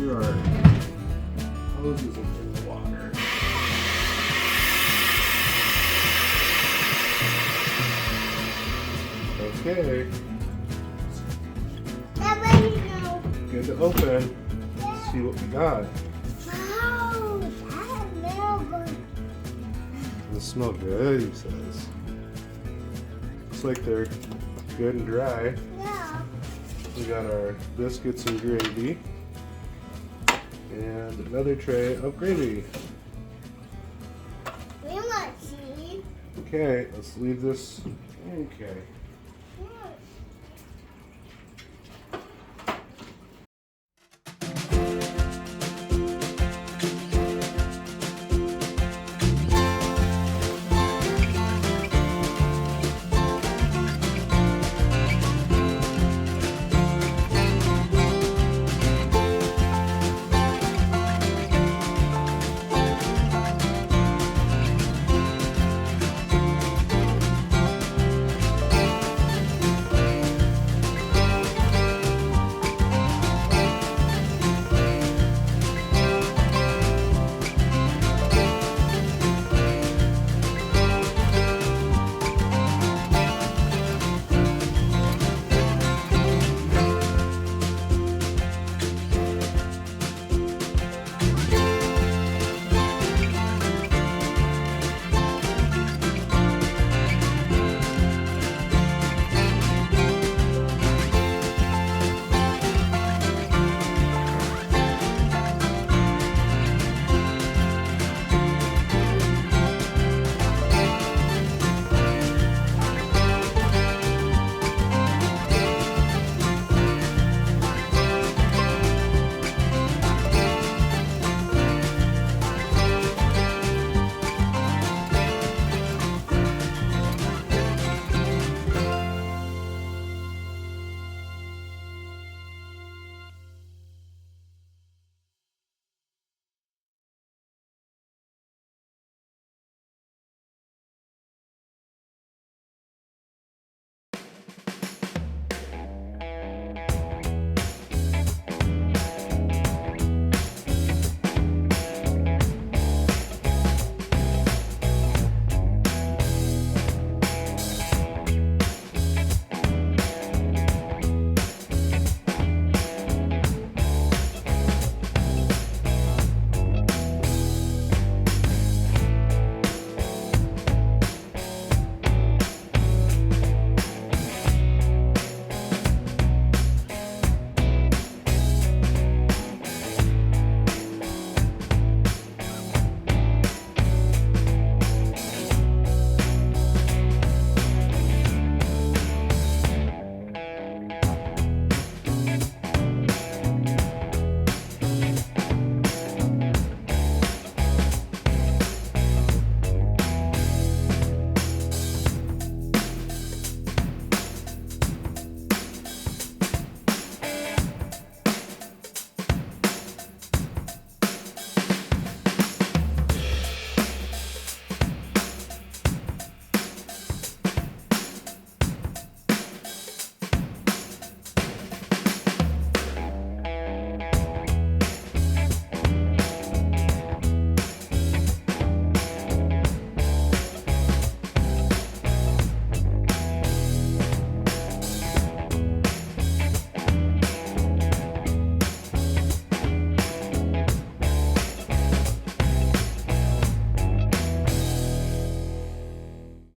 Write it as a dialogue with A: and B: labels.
A: sure our hose isn't in the water. Okay. Good to open. Let's see what we got.
B: Wow, that smells good.
A: They smell good, he says. Looks like they're good and dry.
B: Yeah.
A: We got our biscuits and gravy. And another tray of gravy.
B: We want cheese.
A: Okay, let's leave this. Okay.